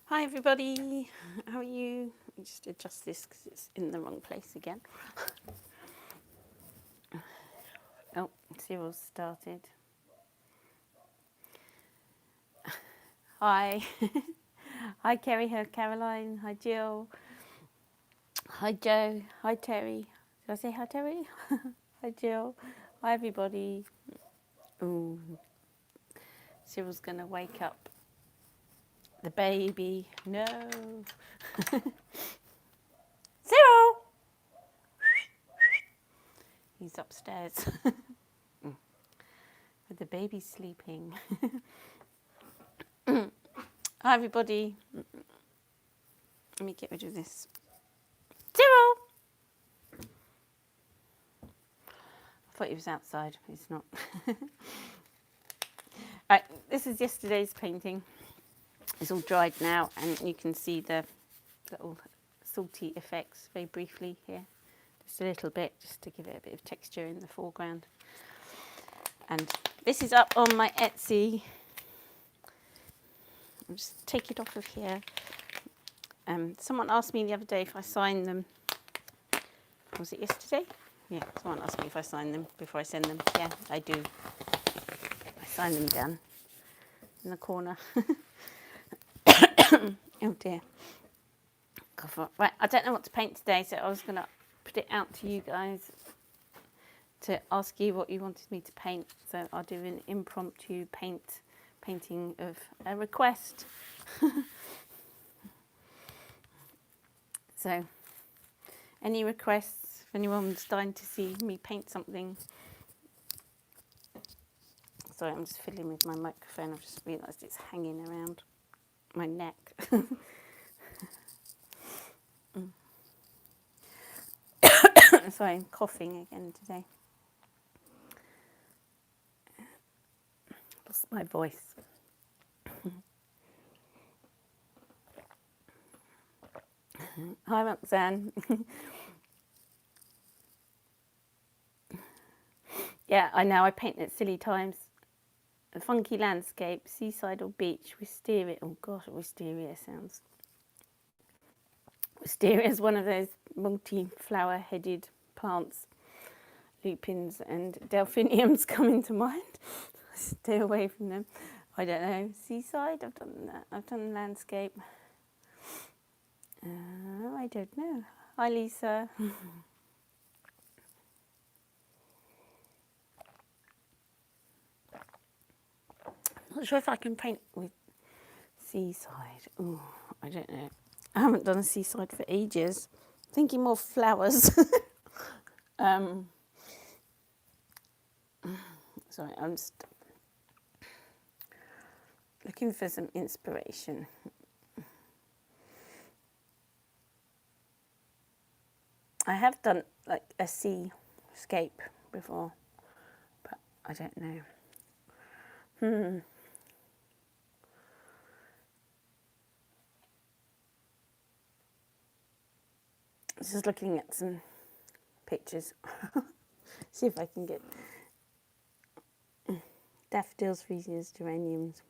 Hi everybody, how are you? Let me just adjust this because it's in the wrong place again. Oh, Cyril's started. Hi. Hi Kerry, hi Caroline, hi Jill, hi Joe, hi Terry. Did I say hi Terry? Hi Jill, hi everybody. Ooh, Cyril's going to wake up the baby. No. Cyril! He's upstairs. But the baby's sleeping. Hi everybody. Let me get rid of this. Cyril! I thought he was outside. He's not. Right, this is yesterday's painting. It's all dried now, and you can see the little salty effects very briefly here. Just a little bit, just to give it a bit of texture in the foreground. And this is up on my Etsy. I'll just take it off of here. Someone asked me the other day if I signed them. Was it yesterday? Yeah, someone asked me if I signed them before I send them. Yeah, I do. I sign them down in the corner. Oh dear. Right, I don't know what to paint today, so I was going to put it out to you guys to ask you what you wanted me to paint. So I'll do an impromptu painting of a request. So, any requests? If anyone's dying to see me paint something. Sorry, I'm just fiddling with my microphone. I've just realised it's hanging around my neck. Sorry, I'm coughing again today. Lost my voice. Hi, Roxanne. Yeah, I know, I paint at silly times. A funky landscape, seaside or beach, wisteria. Oh gosh, wisteria sounds. Wisteria is one of those multi-flower headed plants. Lupins and delphiniums come into mind. Stay away from them. I don't know. Seaside, I've done that. I've done landscape. I don't know. Hi, Lisa. Not sure if I can paint with seaside. Oh, I don't know. I haven't done a seaside for ages. Thinking more flowers. Sorry, I'm just looking for some inspiration. I have done like a seascape before, but I don't know. Just looking at some pictures. See if I can get daffodils, freesias, geraniums.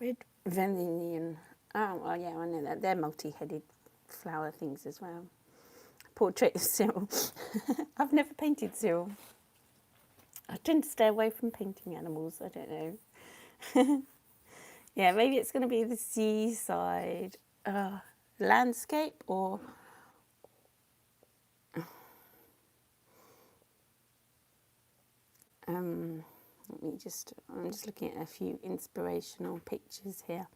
Red vermilion. Oh, well, yeah, I know that. They're multi-headed flower things as well. Portrait of Cyril. I've never painted Cyril. I tend to stay away from painting animals. I don't know. Yeah, maybe it's going to be the seaside landscape or... I'm just looking at a few inspirational pictures here.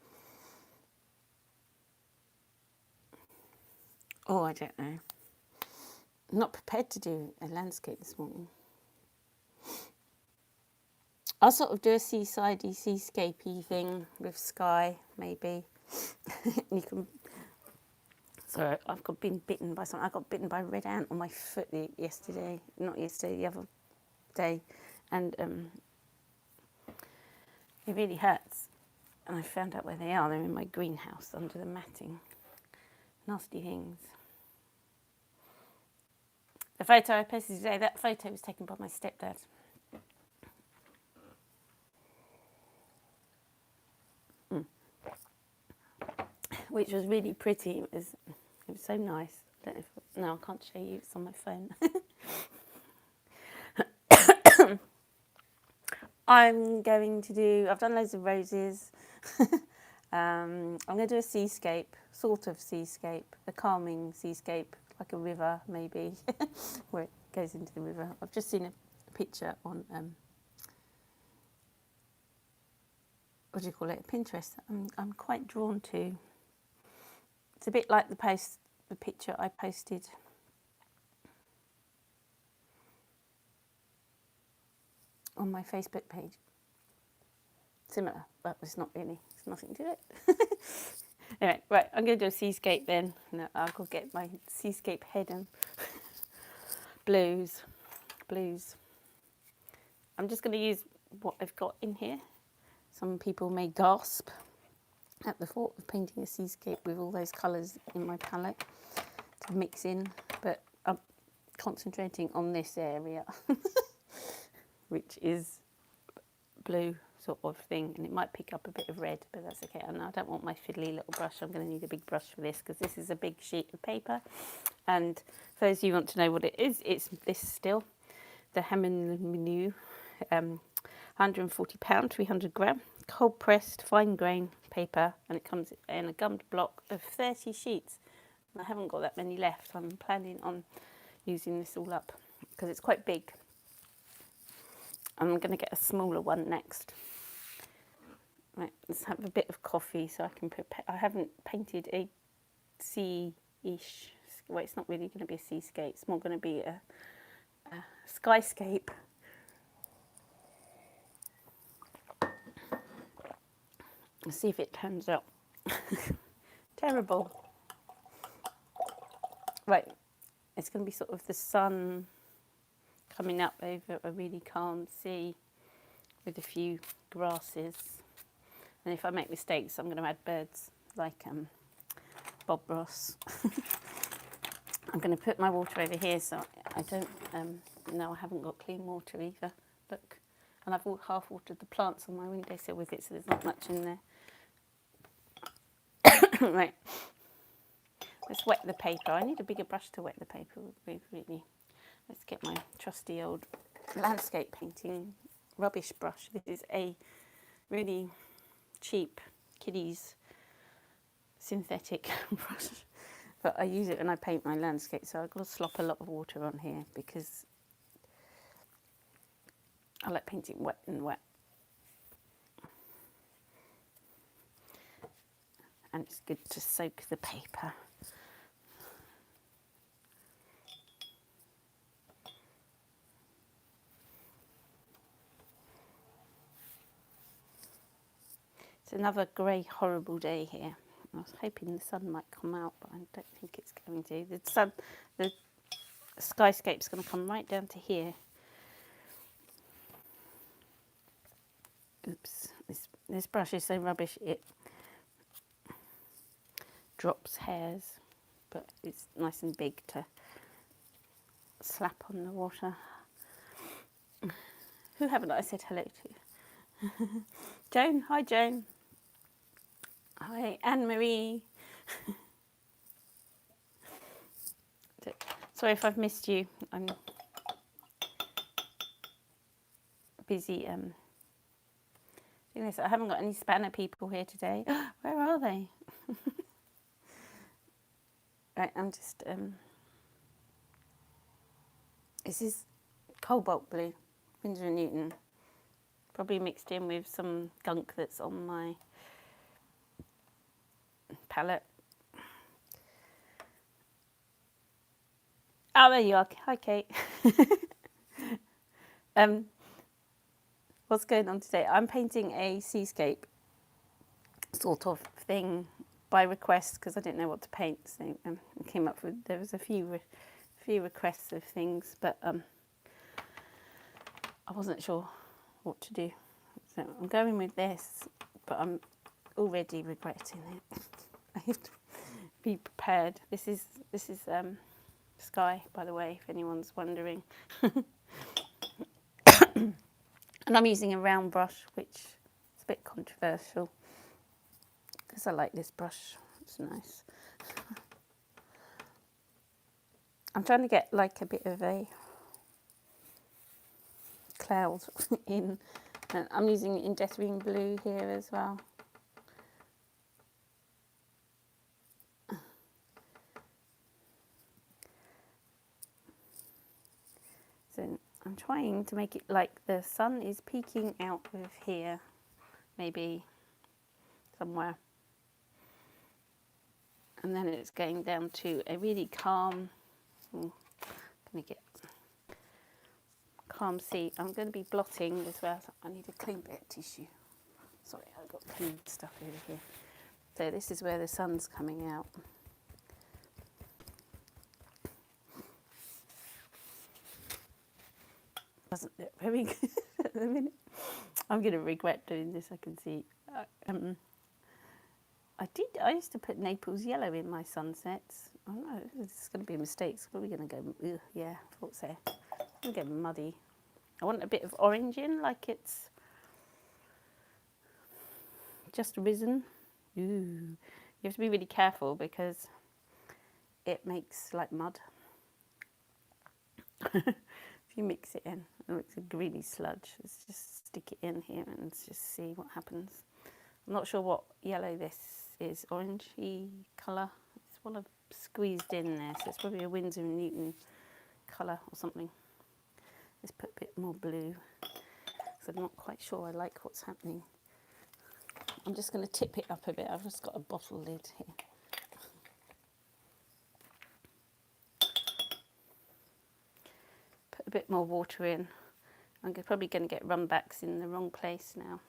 Oh, I don't know. I'm not prepared to do a landscape this morning. I'll sort of do a seasidey, seascapey thing with sky, maybe. You can. Sorry, been bitten by something. I got bitten by a red ant on my foot yesterday. Not yesterday, the other day, and it really hurts. And I found out where they are. They're in my greenhouse under the matting. Nasty things. The photo I posted today, that photo was taken by my stepdad. which was really pretty. It was so nice. I don't know if, no, I can't show you. It's on my phone. I'm going to do. I've done loads of roses. I'm going to do a seascape, sort of seascape, a calming seascape, like a river maybe, where it goes into the river. I've just seen a picture on what do you call it, Pinterest. I'm quite drawn to. It's a bit like the picture I posted on my Facebook page. Similar, but it's not really. It's nothing to it. Anyway, right, I'm going to do a seascape then. No, I'll go get my seascape head and blues. I'm just going to use what I've got in here. Some people may gasp at the thought of painting a seascape with all those colours in my palette to mix in, but I'm concentrating on this area, which is blue sort of thing, and it might pick up a bit of red, but that's okay. And I don't want my fiddly little brush. I'm going to need a big brush for this because this is a big sheet of paper. And for those of you who want to know what it is, it's this still, the Hammond Menu, £140, 300 gram, cold pressed fine grain paper, and it comes in a gummed block of 30 sheets. And I haven't got that many left. I'm planning on using this all up because it's quite big. I'm going to get a smaller one next. Right, let's have a bit of coffee so I can prepare. I haven't painted a sea-ish, well, it's not really going to be a seascape, it's more going to be a skyscape. Let's see if it turns out terrible. Right, it's going to be sort of the sun coming up over a really calm sea with a few grasses. And if I make mistakes, I'm going to add birds like Bob Ross. I'm going to put my water over here so I don't, no, I haven't got clean water either. Look, and I've half watered the plants on my windowsill with it, so there's not much in there. Right, let's wet the paper. I need a bigger brush to wet the paper with, really. Let's get my trusty old landscape painting rubbish brush. This is a really cheap kiddies synthetic brush, but I use it when I paint my landscape, so I've got to slop a lot of water on here because I like painting wet and wet. And it's good to soak the paper. It's another grey, horrible day here. I was hoping the sun might come out, but I don't think it's going to. The skyscape's going to come right down to here. Oops, this brush is so rubbish, it drops hairs, but it's nice and big to slap on the water. Who haven't I said hello to? Joan, hi Joan. Hi Anne-Marie. Sorry if I've missed you. I'm busy doing this. I haven't got any spanner people here today. Where are they? Right, I'm just this is cobalt blue, Winsor & Newton, probably mixed in with some gunk that's on my palette. Oh, there you are. Hi, Kate. What's going on today? I'm painting a seascape sort of thing by request because I didn't know what to paint. So I came up with, there was a few requests of things, but I wasn't sure what to do. So I'm going with this, but I'm already regretting it. I have to be prepared. This is Sky, by the way, if anyone's wondering. And I'm using a round brush, which is a bit controversial because I like this brush. It's nice. I'm trying to get like a bit of a cloud in. And I'm using indentine blue here as well. So I'm trying to make it like the sun is peeking out of here, maybe somewhere. And then it's going down to a really calm, gonna get calm sea. I'm going to be blotting as well. So I need a clean bit of tissue. Sorry, I've got clean stuff over here. So this is where the sun's coming out. Doesn't look very good at the minute. I'm going to regret doing this, I can see. I used to put Naples yellow in my sunsets. Oh no, this is going to be a mistake. It's probably going to go, yeah, I thought so. It's going to go muddy. I want a bit of orange in, like it's just risen. Ooh. You have to be really careful because it makes like mud. If you mix it in, it looks a greeny sludge. Let's just stick it in here and just see what happens. I'm not sure what yellow this is, orangey colour. It's what I've squeezed in there, so it's probably a Winsor & Newton colour or something. Let's put a bit more blue, because I'm not quite sure I like what's happening. I'm just going to tip it up a bit. I've just got a bottle lid here. Put a bit more water in. I'm probably going to get runbacks in the wrong place now.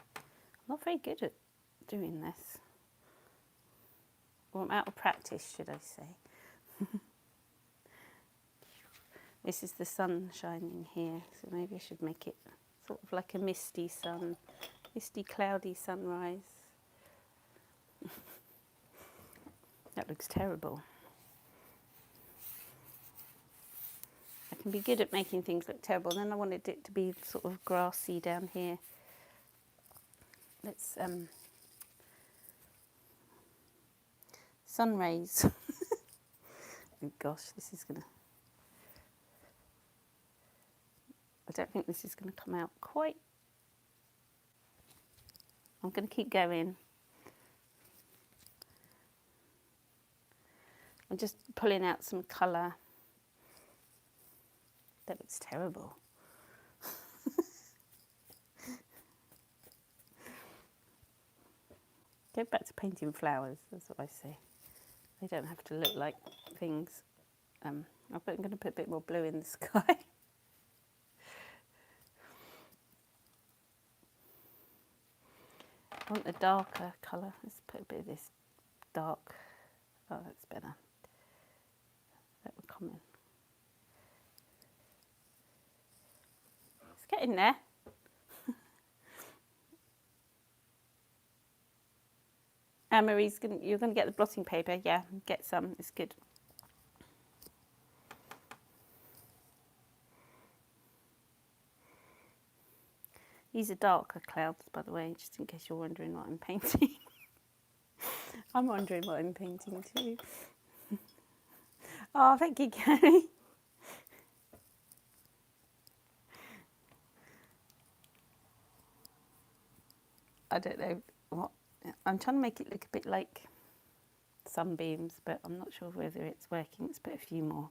I'm not very good at doing this. Well, I'm out of practice, should I say. This is the sun shining here, so maybe I should make it sort of like a misty sun, misty cloudy sunrise. That looks terrible. I can be good at making things look terrible. Then I wanted it to be sort of grassy down here. Let's sun rays. Oh gosh, this is gonna. I don't think this is going to come out quite. I'm going to keep going. I'm just pulling out some colour. That looks terrible. Go back to painting flowers, that's what I say. They don't have to look like things. I'm going to put a bit more blue in the sky. I want a darker colour. Let's put a bit of this dark. Oh, that's better. That would come in. It's getting there. Anne-Marie's you're going to get the blotting paper. Yeah, get some. It's good. These are darker clouds, by the way, just in case you're wondering what I'm painting. I'm wondering what I'm painting too. Oh, thank you, Gary. I don't know what. I'm trying to make it look a bit like sunbeams, but I'm not sure whether it's working. Let's put a few more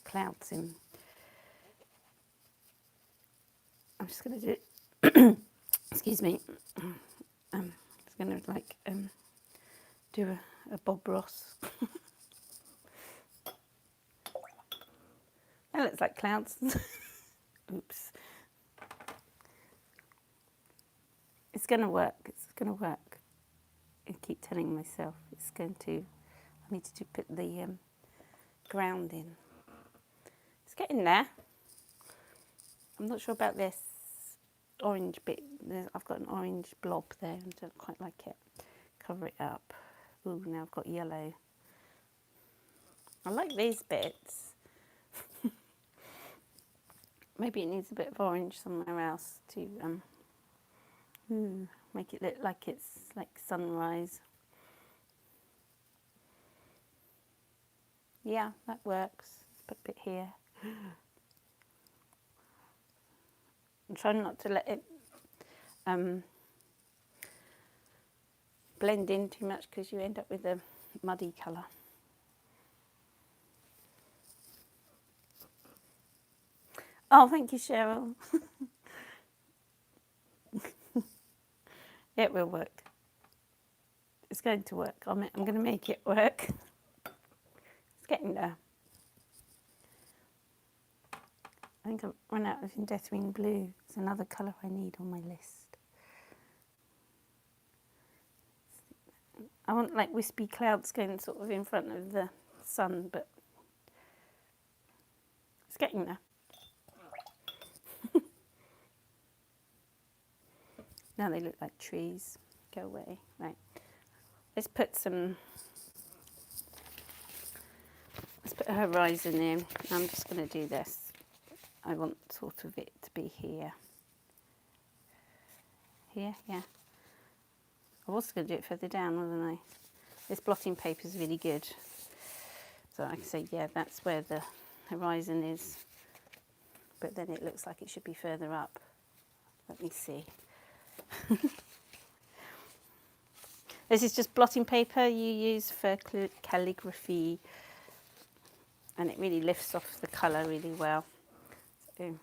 clouds in. I'm just going to do it. Excuse me. I'm just going to like do a Bob Ross. That looks like clouds. Oops. It's going to work. It's going to work. I keep telling myself it's going to. I need to put the ground in. It's getting there. I'm not sure about this orange bit. I've got an orange blob there and I don't quite like it. Cover it up. Ooh, now I've got yellow. I like these bits. Maybe it needs a bit of orange somewhere else to make it look like it's like sunrise. Yeah, that works. Put a bit here. I'm trying not to let it blend in too much because you end up with a muddy colour. Oh, thank you, Cheryl. It will work. It's going to work. I'm going to make it work. It's getting there. I think I've run out of Indeathwing Blue. It's another colour I need on my list. I want like wispy clouds going sort of in front of the sun, but it's getting there. Now they look like trees. Go away. Right. Let's put a horizon in. I'm just going to do this. I want sort of it to be here. Here, yeah. I was going to do it further down, wasn't I? This blotting paper is really good. So I can say, yeah, that's where the horizon is. But then it looks like it should be further up. Let me see. This is just blotting paper you use for calligraphy. And it really lifts off the colour really well. So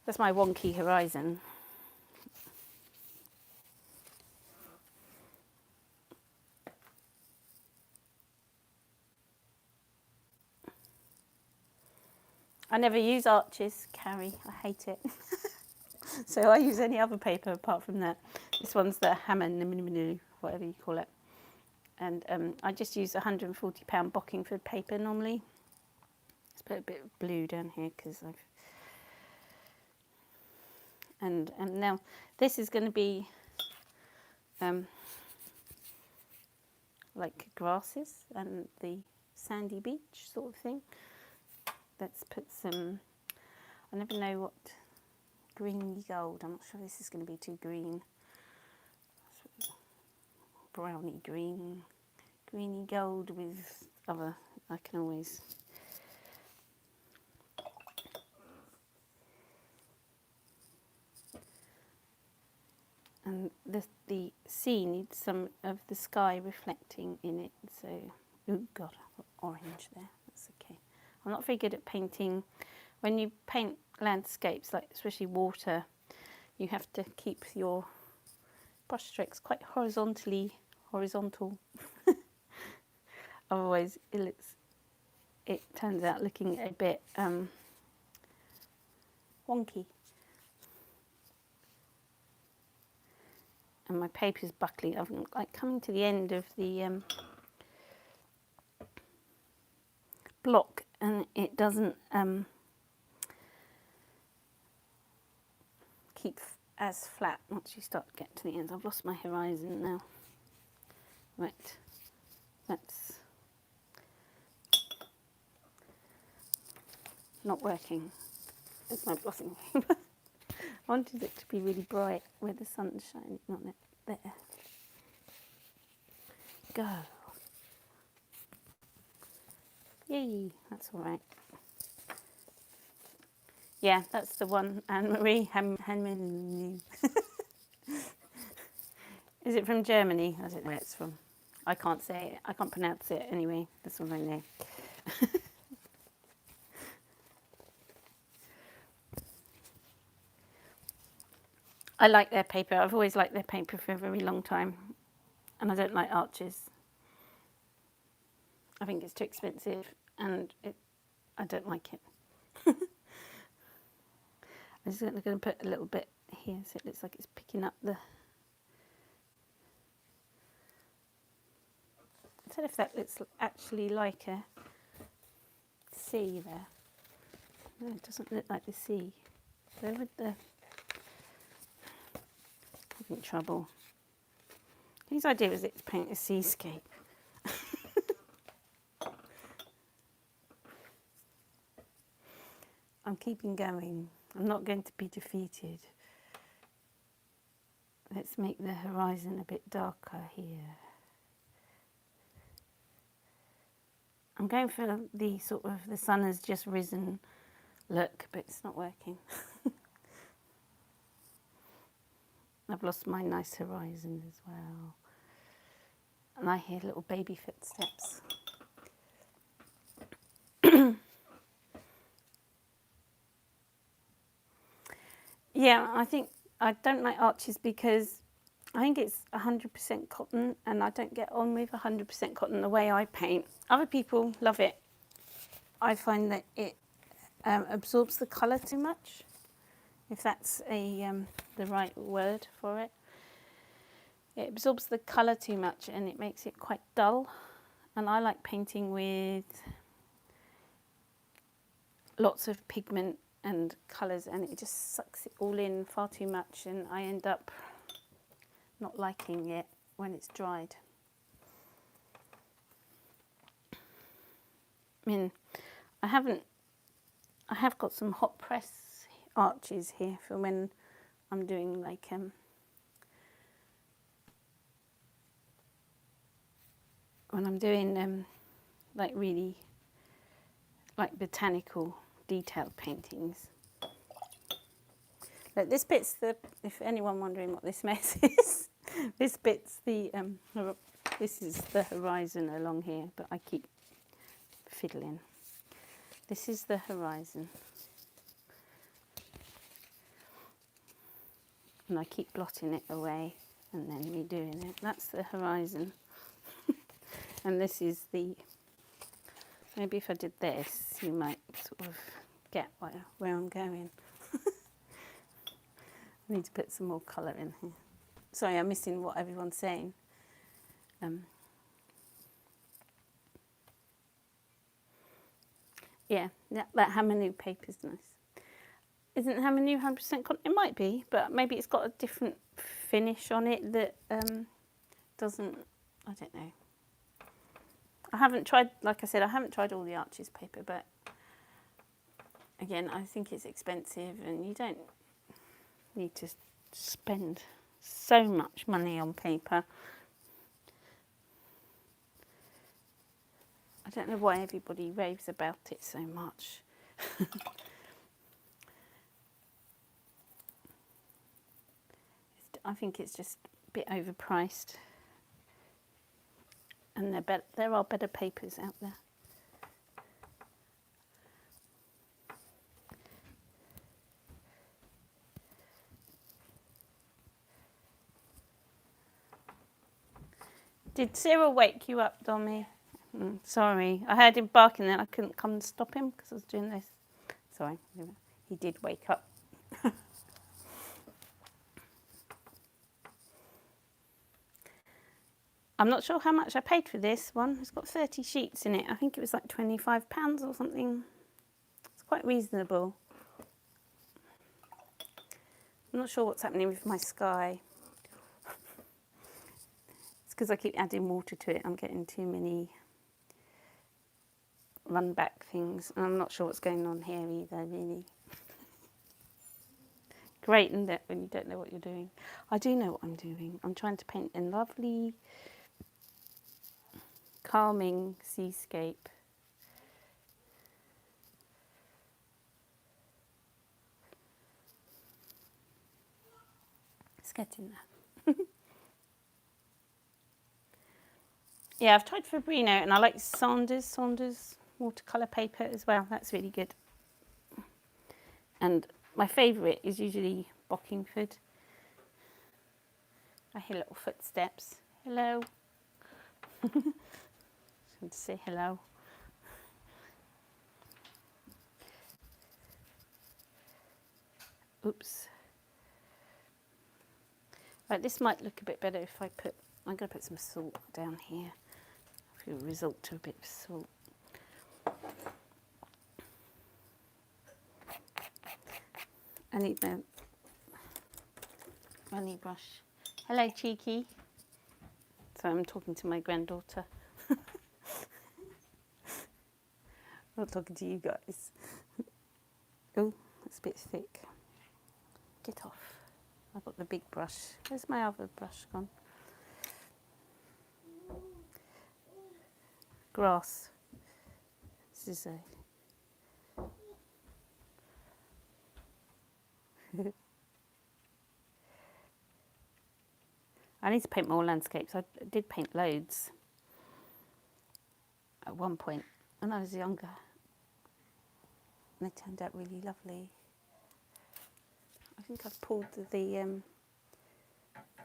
that's my wonky horizon. I never use arches, Carrie. I hate it. So I use any other paper apart from that. This one's the Hammond, whatever you call it. And I just use £140 Bockingford paper normally. Let's put a bit of blue down here because I've... And now this is going to be like grasses and the sandy beach sort of thing. Let's put some, I never know what, greeny gold. I'm not sure this is going to be too green. Browny green, greeny gold with other, I can always. And the sea needs some of the sky reflecting in it. So, oh God, I've got orange there. That's okay. I'm not very good at painting. When you paint landscapes, like especially water, you have to keep your brush strokes quite horizontal. Otherwise, it turns out looking a bit wonky. And my paper's buckling. I'm like coming to the end of the block, and it doesn't keep as flat once you start to get to the end. I've lost my horizon now. Right, that's not working. It's my blotting paper. I wanted it to be really bright where the sun's shining on it. There. Go. Yay, that's all right. Yeah, that's the one, Anne-Marie Hanman. Is it from Germany? I don't know where it's from. I can't say it. I can't pronounce it anyway. That's all I know. I like their paper. I've always liked their paper for a very long time. And I don't like arches. I think it's too expensive and I don't like it. I'm just going to put a little bit here so it looks like it's picking up the... I don't know if that looks actually like a sea there. No, it doesn't look like the sea. Where would the... having trouble. Whose idea was it to paint a seascape? I'm keeping going. I'm not going to be defeated. Let's make the horizon a bit darker here. I'm going for the sort of the sun has just risen look, but it's not working. I've lost my nice horizon as well. And I hear little baby footsteps. Yeah, I think I don't like arches because I think it's 100% cotton and I don't get on with 100% cotton the way I paint. Other people love it. I find that it absorbs the colour too much, if that's the right word for it. It absorbs the colour too much and it makes it quite dull. And I like painting with lots of pigment and colours, and it just sucks it all in far too much, and I end up not liking it when it's dried. I mean, I have got some hot press arches here for when I'm doing like like really like botanical detailed paintings. Look, this bit's if anyone wondering what this mess is, this bit's this is the horizon along here, but I keep fiddling. This is the horizon. And I keep blotting it away and then redoing it. That's the horizon. And this is maybe if I did this, you might sort of get where I'm going. I need to put some more colour in here. Sorry, I'm missing what everyone's saying. Yeah, that Hamanu paper's nice. Isn't Hamanu 100% cotton? It might be, but maybe it's got a different finish on it that doesn't, I don't know. I haven't tried, like I said, I haven't tried all the Arches paper, but again, I think it's expensive and you don't need to spend so much money on paper. I don't know why everybody raves about it so much. I think it's just a bit overpriced. And there are better papers out there. Did Cyril wake you up, Dommy? Sorry, I heard him barking then I couldn't come and stop him because I was doing this. Sorry, he did wake up. I'm not sure how much I paid for this one. It's got 30 sheets in it. I think it was like £25 or something. It's quite reasonable. I'm not sure what's happening with my sky. It's because I keep adding water to it. I'm getting too many run back things. And I'm not sure what's going on here either, really. Great, isn't it, when you don't know what you're doing? I do know what I'm doing. I'm trying to paint a lovely, calming seascape. It's getting there. Yeah, I've tried Fabrino and I like Saunders watercolour paper as well. That's really good. And my favourite is usually Bockingford. I hear little footsteps. Hello. Just want to say hello. Oops. Right, this might look a bit better if I'm going to put some salt down here. If you resort to a bit of salt. I need my runny brush. Hello, Cheeky. So I'm talking to my granddaughter. Not talking to you guys. Oh, that's a bit thick. Get off. I've got the big brush. Where's my other brush gone? Grass. This is a I need to paint more landscapes. I did paint loads at one point when I was younger. And they turned out really lovely. I think I've pulled the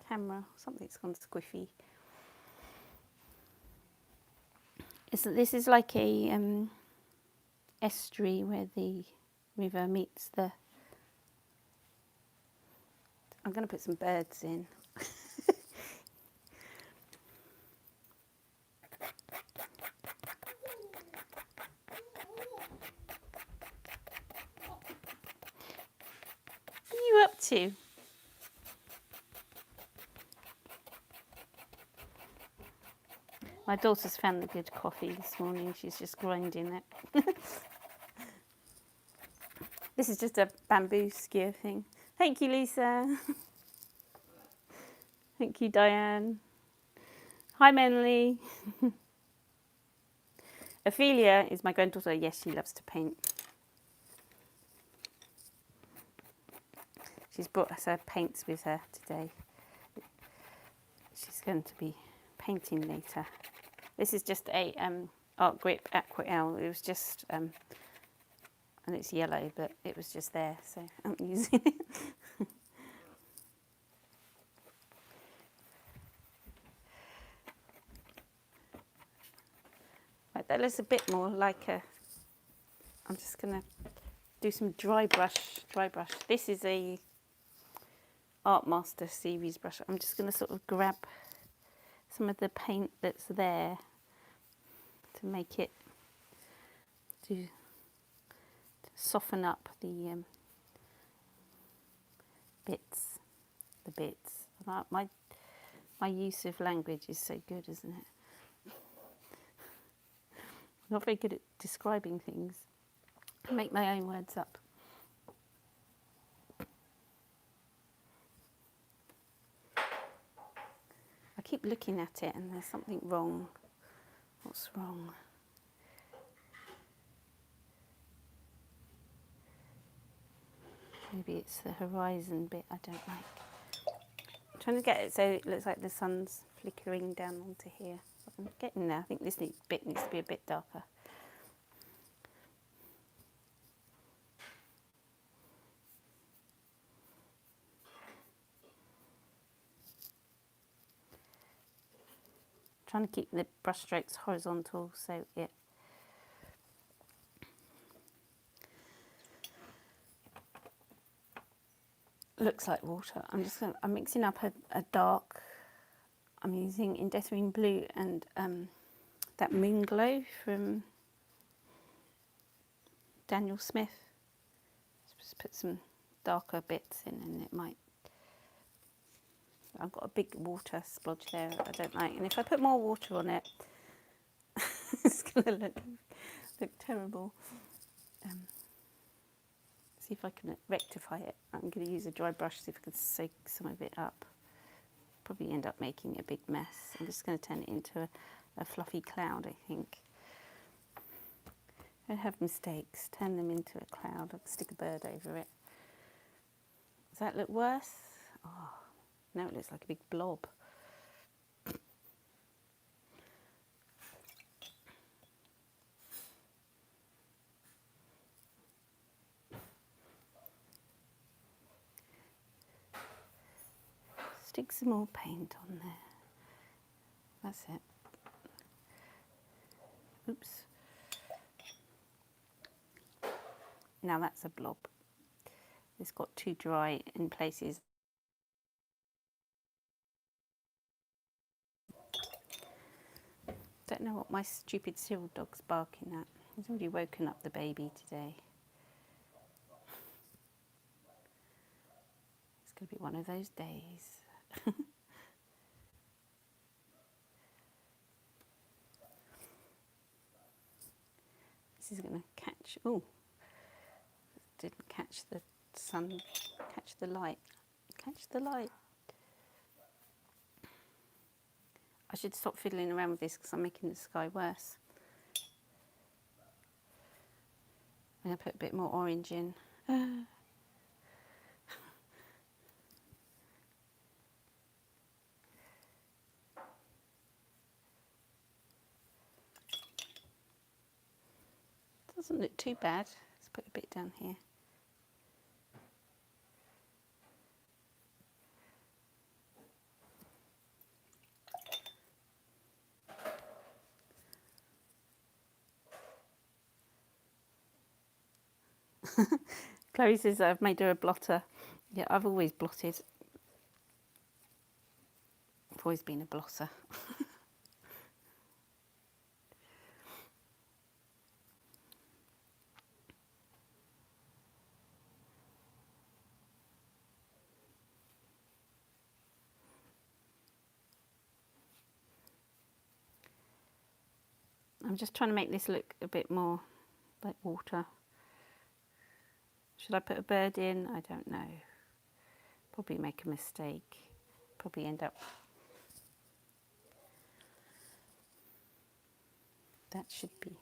camera. Something's gone squiffy. This is like a estuary where the river meets the... I'm going to put some birds in. What are you up to? My daughter's found the good coffee this morning. She's just grinding it. This is just a bamboo skewer thing. Thank you, Lisa. Thank you, Diane. Hi, Menly. Ophelia is my granddaughter. Yes, she loves to paint. She's brought us her paints with her today. She's going to be painting later. This is just a Art Grip Aquarelle. It was just, and it's yellow, but it was just there, so I'm using it. Right, that looks a bit more like a, I'm just going to do some dry brush. This is a Art Master series brush. I'm just going to sort of grab some of the paint that's there to make it, to soften up the bits. My use of language is so good, isn't it? I'm not very good at describing things. I make my own words up. I keep looking at it and there's something wrong. What's wrong? Maybe it's the horizon bit I don't like. I'm trying to get it so it looks like the sun's flickering down onto here. I'm getting there. I think this bit needs to be a bit darker. Trying to keep the brush strokes horizontal so it looks like water. I'm mixing up a dark. I'm using Indethering Blue and that Moon Glow from Daniel Smith. Just put some darker bits in and it might... I've got a big water splodge there that I don't like, and if I put more water on it, it's going to look terrible. See if I can rectify it. I'm going to use a dry brush, see if I can soak some of it up. Probably end up making a big mess. I'm just going to turn it into a fluffy cloud, I think. Don't have mistakes, turn them into a cloud. I'll stick a bird over it. Does that look worse? Oh. Now it looks like a big blob. Stick some more paint on there. That's it. Oops. Now that's a blob. It's got too dry in places. Don't know what my stupid Cyril dog's barking at. He's already woken up the baby today. It's going to be one of those days. This is going to catch... Oh, didn't catch the sun. Catch the light. Catch the light. I should stop fiddling around with this because I'm making the sky worse. I'm going to put a bit more orange in. Doesn't look too bad. Let's put a bit down here. Chloe says I've made her a blotter. Yeah, I've always blotted. I've always been a blotter. I'm just trying to make this look a bit more like water. Should I put a bird in? I don't know. Probably make a mistake. Probably end up... That should be...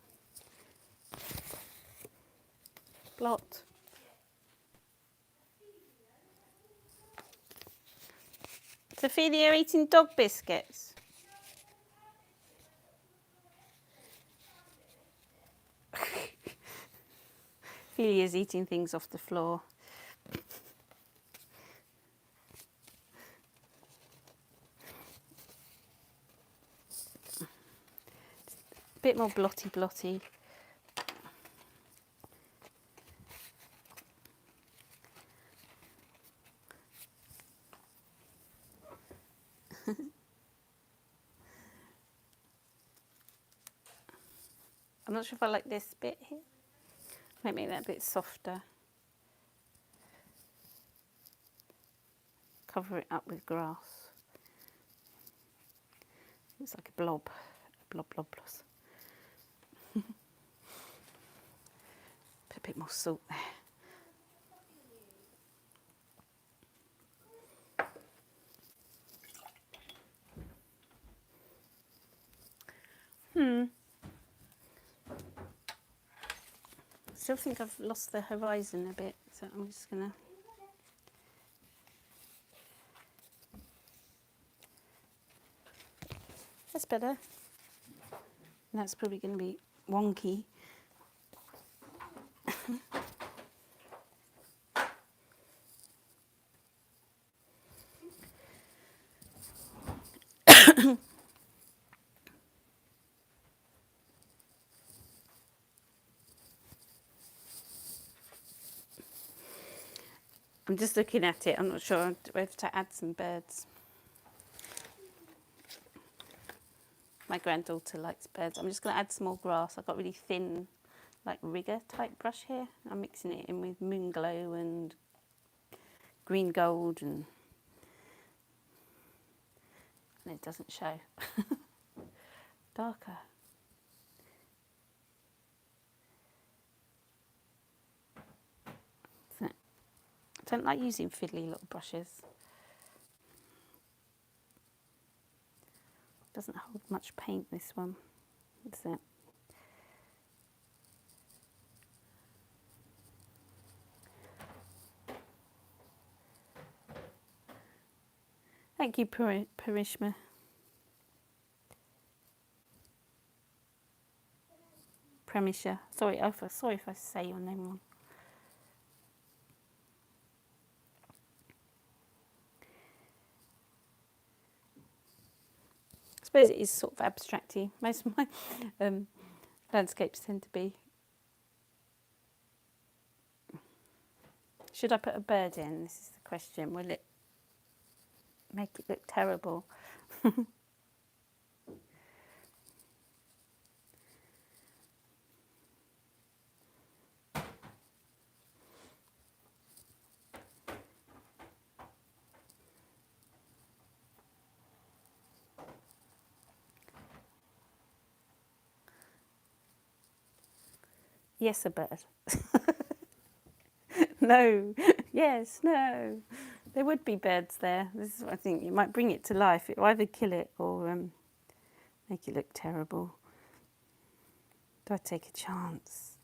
Blot. Sophia eating dog biscuits. Ophelia's eating things off the floor. A bit more blotty. I'm not sure if I like this bit here. Might make that a bit softer. Cover it up with grass. Looks like a blob. Blob. Put a bit more salt there. Still think I've lost the horizon a bit, so I'm just gonna... That's better. And that's probably going to be wonky. I'm just looking at it. I'm not sure whether to add some birds. My granddaughter likes birds. I'm just going to add some more grass. I've got really thin, like rigger type brush here. I'm mixing it in with Moon Glow and green gold, and it doesn't show. Darker. I don't like using fiddly little brushes. Doesn't hold much paint, this one. That's it. Thank you, Parishma. Premisha. Sorry if I say your name wrong. I suppose it is sort of abstracty. Most of my landscapes tend to be. Should I put a bird in? This is the question. Will it make it look terrible? Yes, a bird. No. Yes, no. There would be birds there. This is what I think. You might bring it to life. It will either kill it or make it look terrible. Do I take a chance?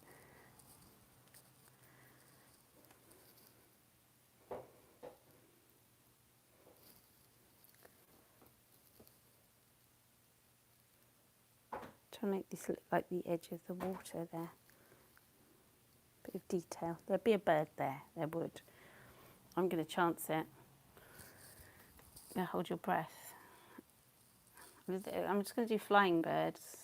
try to make this look like the edge of the water there. Bit of detail. There'd be a bird there, there would. I'm going to chance it. Now hold your breath. I'm just going to do flying birds.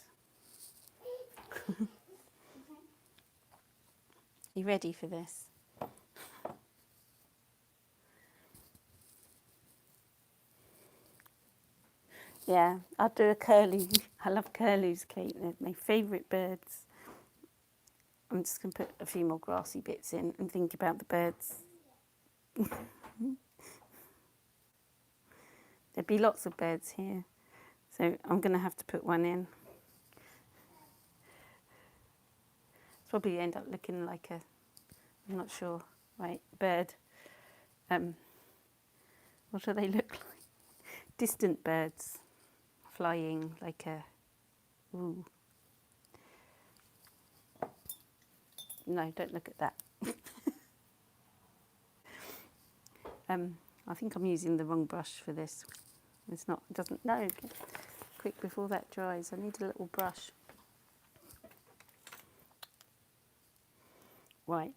You ready for this? Yeah, I'll do a curlew. I love curlews, Kate. They're my favourite birds. I'm just going to put a few more grassy bits in and think about the birds. There'd be lots of birds here, so I'm going to have to put one in. Probably end up looking like a, I'm not sure, right, bird. What do they look like? Distant birds flying like a, ooh. No, don't look at that. I think I'm using the wrong brush for this. It's not, it doesn't, no, quick before that dries. I need a little brush. Right.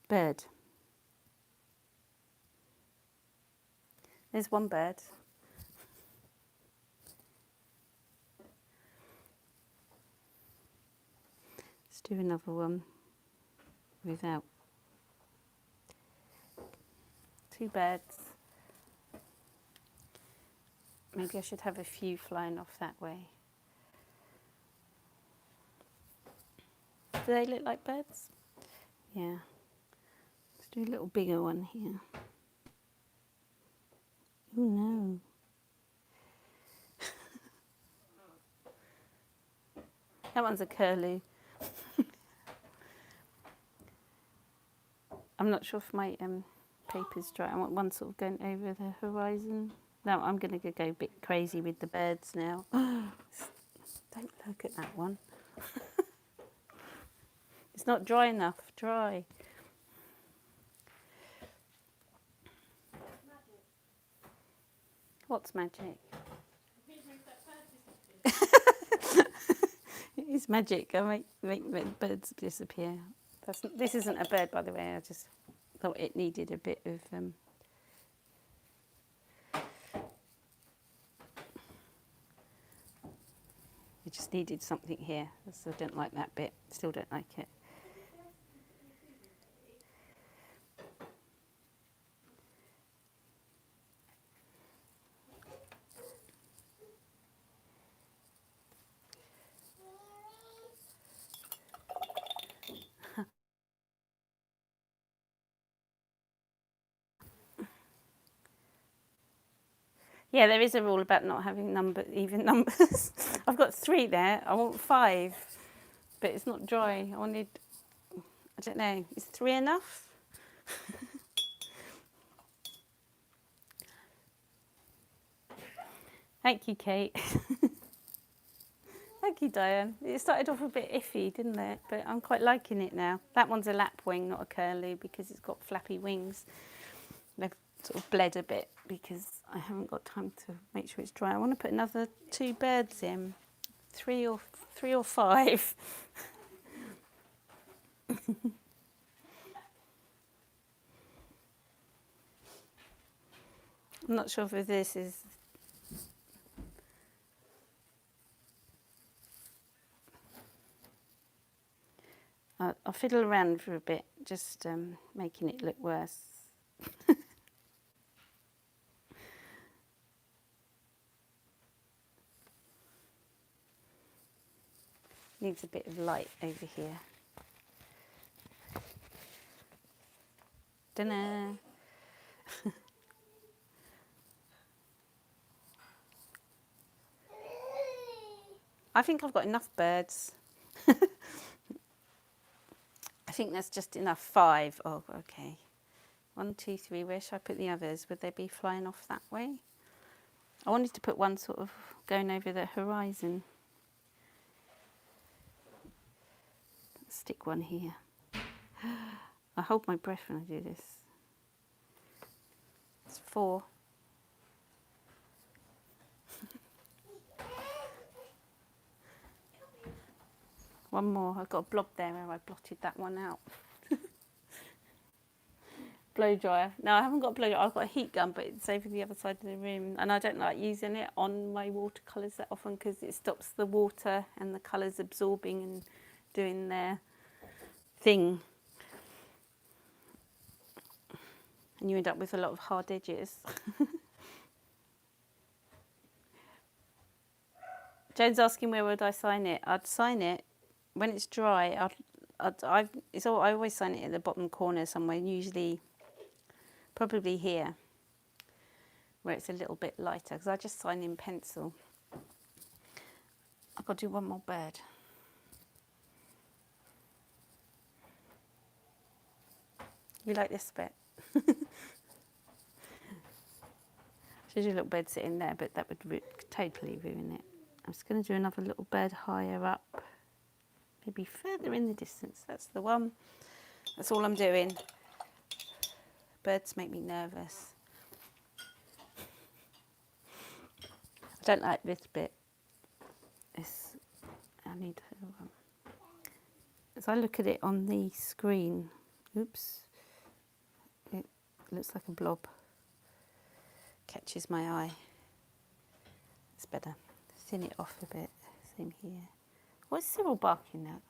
Bird. There's one bird. Let's do another one without. Two birds. Maybe I should have a few flying off that way. Do they look like birds? Yeah. Let's do a little bigger one here. Oh no. That one's a curlew. I'm not sure if my paper's dry. I want one sort of going over the horizon. No, I'm going to go a bit crazy with the birds now. Don't look at that one. It's not dry enough. Dry. What's magic? It's magic. I make birds disappear. This isn't a bird, by the way. I just thought it needed a bit of... it just needed something here. I still don't like that bit. Still don't like it. Yeah, there is a rule about not having even numbers. I've got 3 there. I want 5, but it's not dry. I wanted, I don't know, is 3 enough? Thank you, Kate. Thank you, Diane. It started off a bit iffy, didn't it? But I'm quite liking it now. That one's a lapwing, not a curlew, because it's got flappy wings. They've sort of bled a bit because I haven't got time to make sure it's dry. I want to put another 2 birds in, 3 or 5. I'm not sure if this is... I'll fiddle around for a bit, just making it look worse. Needs a bit of light over here. Dunno. I think I've got enough birds. I think that's just enough. 5. Oh, okay. 1, 2, 3. Where should I put the others? Would they be flying off that way? I wanted to put one sort of going over the horizon. Stick one here. I hold my breath when I do this. It's 4. One more. I've got a blob there where I blotted that one out. Blow dryer. No, I haven't got a blow dryer. I've got a heat gun, but it's over the other side of the room. And I don't like using it on my watercolours that often because it stops the water and the colours absorbing and doing their thing. And you end up with a lot of hard edges. Jane's asking where would I sign it. I'd sign it when it's dry. I always sign it at the bottom corner somewhere, usually probably here, where it's a little bit lighter, because I just sign in pencil. I've got to do one more bird. You like this bit? Should do a little bird sitting there, but that would totally ruin it. I'm just going to do another little bird higher up, maybe further in the distance. That's the one. That's all I'm doing. Birds make me nervous. I don't like this bit. I need to, as I look at it on the screen, oops, it looks like a blob. Catches my eye. It's better. Thin it off a bit. Same here. What's Cyril barking at?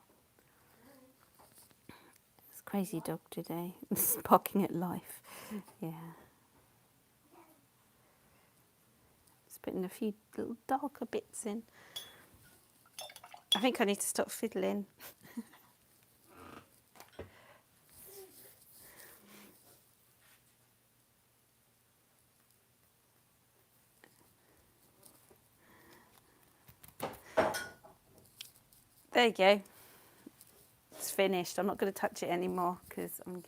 It's a crazy dog today. It's barking at life. Yeah. Just putting a few little darker bits in. I think I need to stop fiddling. There you go. It's finished. I'm not going to touch it anymore because I'm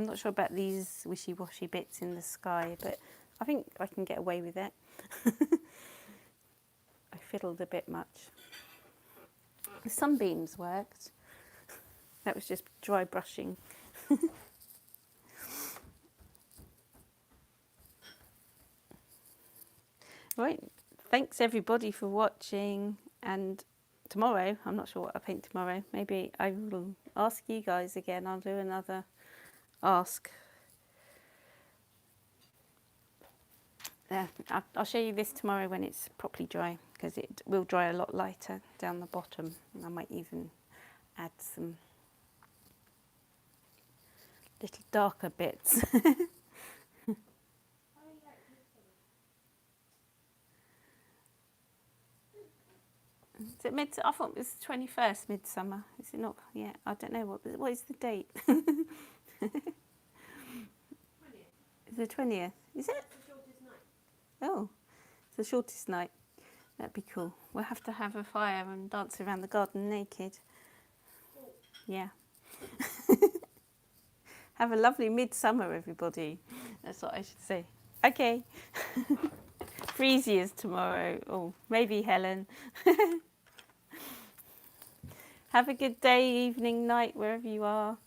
not sure about these wishy-washy bits in the sky, but I think I can get away with it. I fiddled a bit much. The sunbeams worked. That was just dry brushing. Right. Thanks everybody for watching, and tomorrow, I'm not sure what I paint tomorrow. Maybe I will ask you guys again. I'll do another ask. I'll show you this tomorrow when it's properly dry, because it will dry a lot lighter down the bottom. And I might even add some little darker bits. Is it I thought it was the 21st, midsummer. Is it not? Yeah, I don't know. What is the date? It's the 20th. Is it? The shortest night. Oh, it's the shortest night. That'd be cool. We'll have to have a fire and dance around the garden naked. Yeah. Have a lovely midsummer, everybody. That's what I should say. Okay. Freezy is tomorrow. Oh, maybe Helen. Have a good day, evening, night, wherever you are.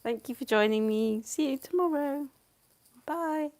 Thank you for joining me. See you tomorrow. Bye.